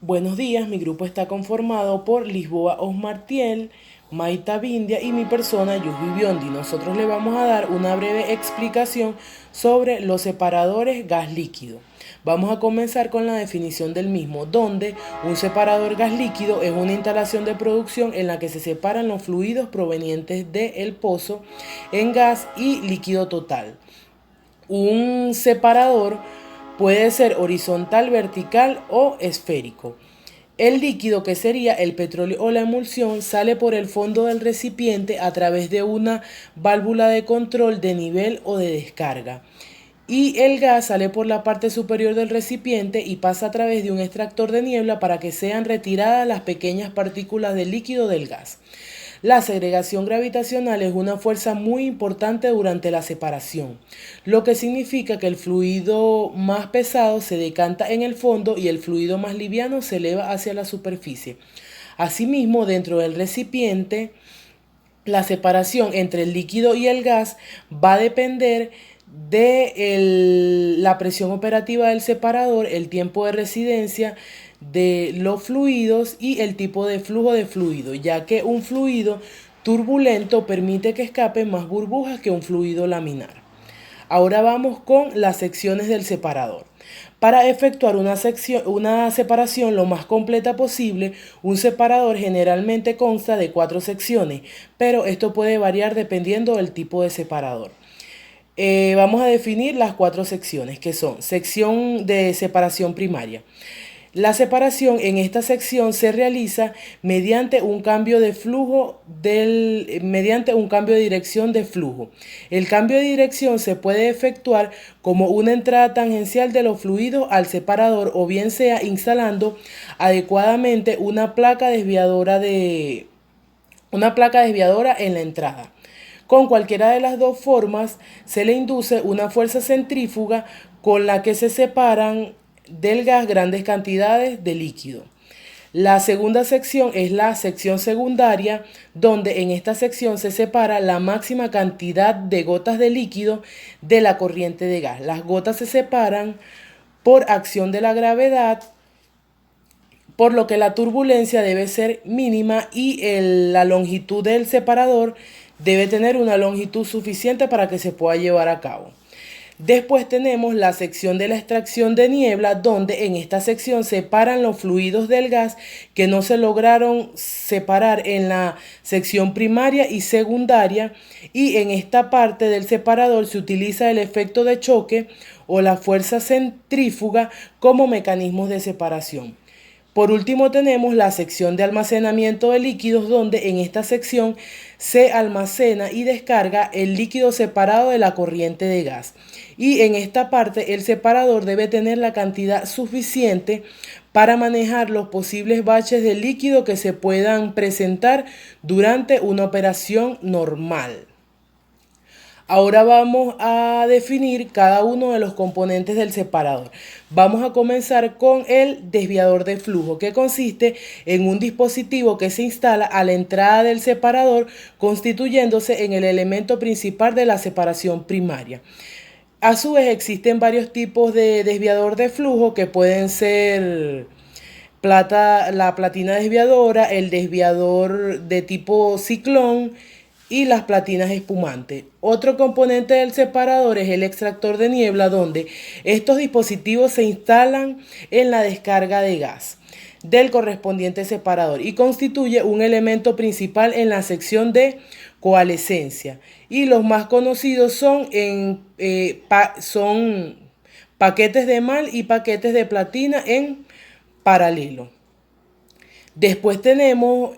Buenos días, mi grupo está conformado por Lisboa Osmartiel, Maita Bindia y mi persona Yusbi Biondi. Nosotros le vamos a dar una breve explicación sobre los separadores gas líquido. Vamos a comenzar con la definición del mismo, donde un separador gas líquido es una instalación de producción en la que se separan los fluidos provenientes del pozo en gas y líquido total. Un separador puede ser horizontal, vertical o esférico. El líquido, que sería el petróleo o la emulsión, sale por el fondo del recipiente a través de una válvula de control de nivel o de descarga. Y el gas sale por la parte superior del recipiente y pasa a través de un extractor de niebla para que sean retiradas las pequeñas partículas de líquido del gas. La segregación gravitacional es una fuerza muy importante durante la separación, lo que significa que el fluido más pesado se decanta en el fondo y el fluido más liviano se eleva hacia la superficie. Asimismo, dentro del recipiente, la separación entre el líquido y el gas va a depender de la presión operativa del separador, el tiempo de residencia de los fluidos y el tipo de flujo de fluido, ya que un fluido turbulento permite que escapen más burbujas que un fluido laminar. Ahora vamos con las secciones del separador. Para efectuar una separación lo más completa posible, un separador generalmente consta de 4 secciones, pero esto puede variar dependiendo del tipo de separador. Vamos a definir las 4 secciones, que son sección de separación primaria. La separación en esta sección se realiza mediante un cambio de dirección de flujo. El cambio de dirección se puede efectuar como una entrada tangencial de los fluidos al separador, o bien sea instalando adecuadamente una placa desviadora en la entrada. Con cualquiera de las dos formas se le induce una fuerza centrífuga con la que se separan del gas grandes cantidades de líquido. La segunda sección es la sección secundaria, donde en esta sección se separa la máxima cantidad de gotas de líquido de la corriente de gas. Las gotas se separan por acción de la gravedad, por lo que la turbulencia debe ser mínima y la longitud del separador debe tener una longitud suficiente para que se pueda llevar a cabo. Después tenemos la sección de la extracción de niebla, donde en esta sección separan los fluidos del gas que no se lograron separar en la sección primaria y secundaria, y en esta parte del separador se utiliza el efecto de choque o la fuerza centrífuga como mecanismos de separación. Por último tenemos la sección de almacenamiento de líquidos, donde en esta sección se almacena y descarga el líquido separado de la corriente de gas. Y en esta parte el separador debe tener la cantidad suficiente para manejar los posibles baches de líquido que se puedan presentar durante una operación normal. Ahora vamos a definir cada uno de los componentes del separador. Vamos a comenzar con el desviador de flujo, que consiste en un dispositivo que se instala a la entrada del separador, constituyéndose en el elemento principal de la separación primaria. A su vez existen varios tipos de desviador de flujo, que pueden ser la platina desviadora, el desviador de tipo ciclón y las platinas espumantes. Otro componente del separador es el extractor de niebla, donde estos dispositivos se instalan en la descarga de gas del correspondiente separador y constituye un elemento principal en la sección de coalescencia. Y los más conocidos son paquetes de mal y paquetes de platina en paralelo. Después tenemos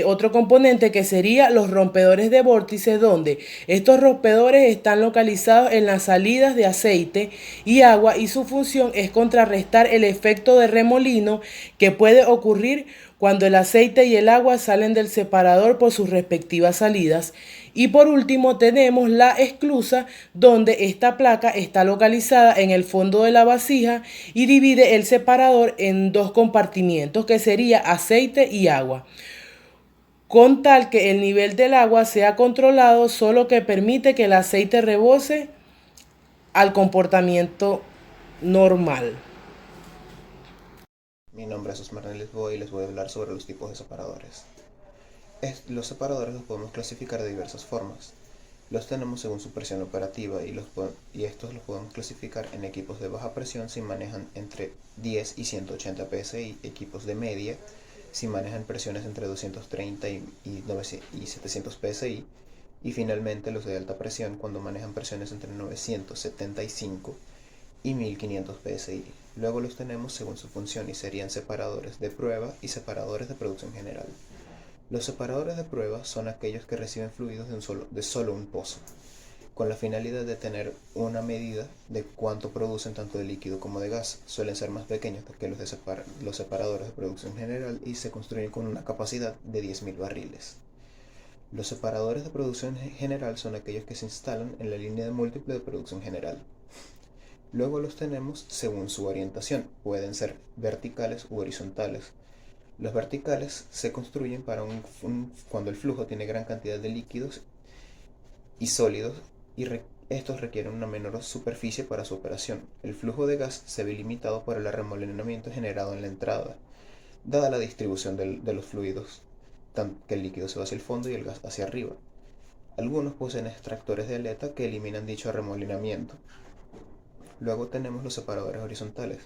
otro componente, que sería los rompedores de vórtices, donde estos rompedores están localizados en las salidas de aceite y agua, y su función es contrarrestar el efecto de remolino que puede ocurrir cuando el aceite y el agua salen del separador por sus respectivas salidas. Y por último tenemos la esclusa, donde esta placa está localizada en el fondo de la vasija y divide el separador en dos compartimientos, que sería aceite y agua, con tal que el nivel del agua sea controlado, solo que permite que el aceite rebose al comportamiento normal. Mi nombre es Osmar Lisboa y les voy a hablar sobre los tipos de separadores. Los separadores los podemos clasificar de diversas formas. Los tenemos según su presión operativa y estos los podemos clasificar en equipos de baja presión si manejan entre 10 y 180 psi, equipos de media si manejan presiones entre 230 y 700 psi, y finalmente los de alta presión cuando manejan presiones entre 975 y 1500 psi. Luego los tenemos según su función y serían separadores de prueba y separadores de producción general. Los separadores de prueba son aquellos que reciben fluidos de solo un pozo, con la finalidad de tener una medida de cuánto producen tanto de líquido como de gas. Suelen ser más pequeños que los separadores de producción general y se construyen con una capacidad de 10.000 barriles. Los separadores de producción general son aquellos que se instalan en la línea de múltiple de producción general. Luego los tenemos según su orientación, pueden ser verticales u horizontales. Los verticales se construyen para cuando el flujo tiene gran cantidad de líquidos y sólidos y estos requieren una menor superficie para su operación. El flujo de gas se ve limitado por el arremolinamiento generado en la entrada, dada la distribución de los fluidos, tanto que el líquido se va hacia el fondo y el gas hacia arriba. Algunos poseen extractores de aleta que eliminan dicho arremolinamiento. Luego tenemos los separadores horizontales,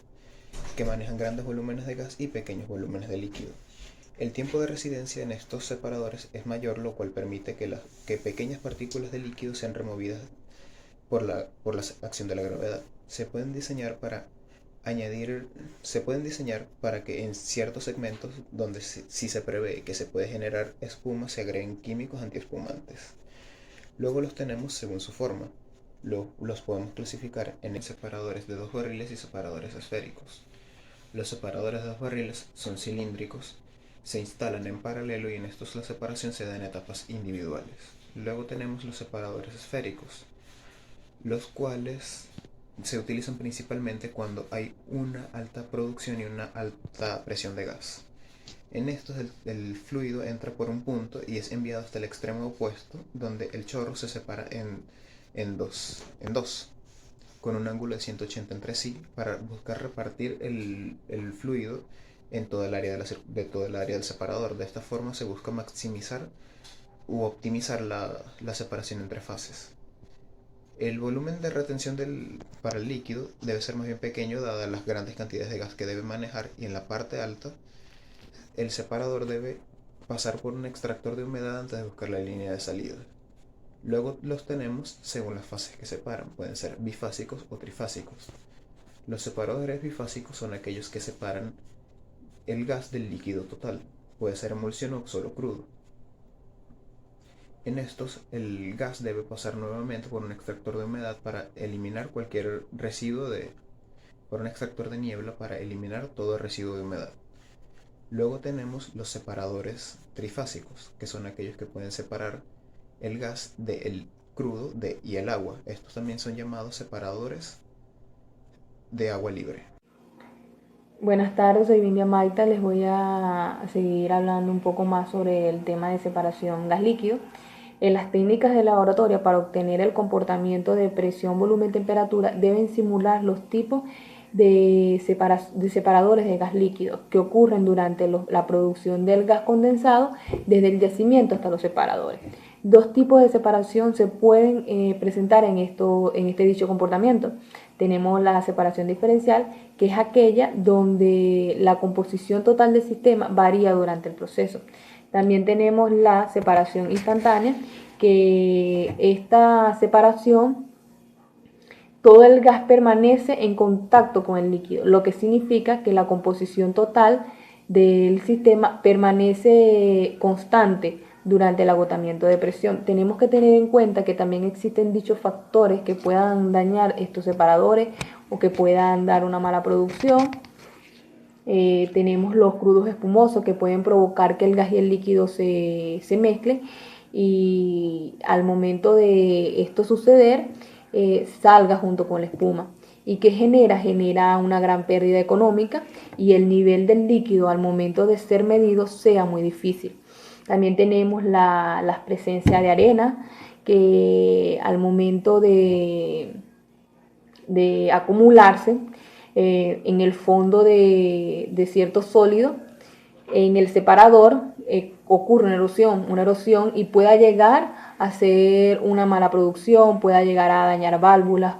que manejan grandes volúmenes de gas y pequeños volúmenes de líquido. El tiempo de residencia en estos separadores es mayor, lo cual permite que pequeñas partículas de líquido sean removidas por la acción de la gravedad. Se pueden diseñar para que en ciertos segmentos donde si se prevé que se puede generar espuma se agreguen químicos antiespumantes. Luego los tenemos según su forma. Los podemos clasificar en separadores de dos barriles y separadores esféricos. Los separadores de dos barriles son cilíndricos, se instalan en paralelo y en estos la separación se da en etapas individuales. Luego tenemos los separadores esféricos, los cuales se utilizan principalmente cuando hay una alta producción y una alta presión de gas. En estos el fluido entra por un punto y es enviado hasta el extremo opuesto, donde el chorro se separa en dos, con un ángulo de 180 entre sí, para buscar repartir el fluido en toda el área del separador. De esta forma se busca maximizar u optimizar la separación entre fases. El volumen de retención para el líquido debe ser más bien pequeño dadas las grandes cantidades de gas que debe manejar, y en la parte alta el separador debe pasar por un extractor de humedad antes de buscar la línea de salida. Luego los tenemos según las fases que separan, pueden ser bifásicos o trifásicos. Los separadores bifásicos son aquellos que separan el gas del líquido total, puede ser emulsión o solo crudo. En estos, el gas debe pasar nuevamente por un extractor de humedad para eliminar cualquier residuo por un extractor de niebla para eliminar todo residuo de humedad. Luego tenemos los separadores trifásicos, que son aquellos que pueden separar el gas del crudo y el agua. Estos también son llamados separadores de agua libre. Buenas tardes, soy Vindia Maita. Les voy a seguir hablando un poco más sobre el tema de separación gas-líquido. En las técnicas de laboratorio para obtener el comportamiento de presión, volumen, temperatura deben simular los tipos de separadores de gas líquido que ocurren durante la producción del gas condensado desde el yacimiento hasta los separadores. Dos tipos de separación se pueden presentar en este dicho comportamiento. Tenemos la separación diferencial, que es aquella donde la composición total del sistema varía durante el proceso. También tenemos la separación instantánea, que esta separación, todo el gas permanece en contacto con el líquido, lo que significa que la composición total del sistema permanece constante durante el agotamiento de presión. Tenemos que tener en cuenta que también existen dichos factores que puedan dañar estos separadores o que puedan dar una mala producción. Tenemos los crudos espumosos que pueden provocar que el gas y el líquido se mezclen, y al momento de esto suceder salga junto con la espuma. ¿Y qué genera? Genera una gran pérdida económica y el nivel del líquido al momento de ser medido sea muy difícil. También tenemos la presencia de arena, que al momento de acumularse en el fondo de cierto sólido, en el separador ocurre una erosión y pueda llegar a ser una mala producción, pueda llegar a dañar válvulas,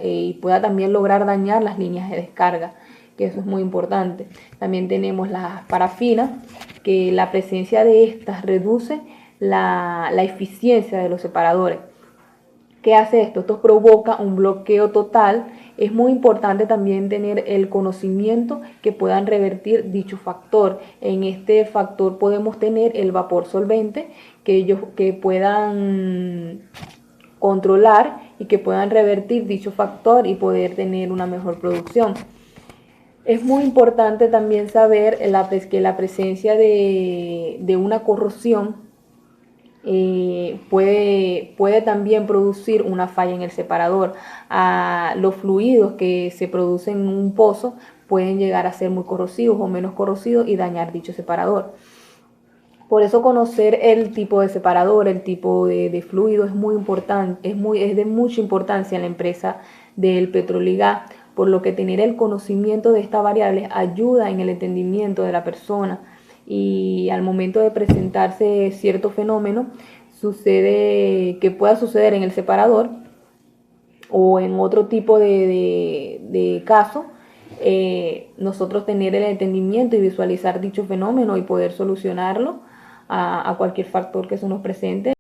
y pueda también lograr dañar las líneas de descarga, que eso es muy importante. También tenemos las parafinas, que la presencia de estas reduce la eficiencia de los separadores. ¿Qué hace esto? Esto provoca un bloqueo total. Es muy importante también tener el conocimiento que puedan revertir dicho factor. En este factor podemos tener el vapor solvente, que puedan controlar y que puedan revertir dicho factor y poder tener una mejor producción. Es muy importante también saber que la presencia de una corrosión puede también producir una falla en el separador. Los fluidos que se producen en un pozo pueden llegar a ser muy corrosivos o menos corrosivos y dañar dicho separador. Por eso conocer el tipo de separador, el tipo de fluido es muy importante, es de mucha importancia en la empresa del petróleo y gas, por lo que tener el conocimiento de estas variables ayuda en el entendimiento de la persona, y al momento de presentarse cierto fenómeno que pueda suceder en el separador o en otro tipo de caso, nosotros tener el entendimiento y visualizar dicho fenómeno y poder solucionarlo a cualquier factor que se nos presente.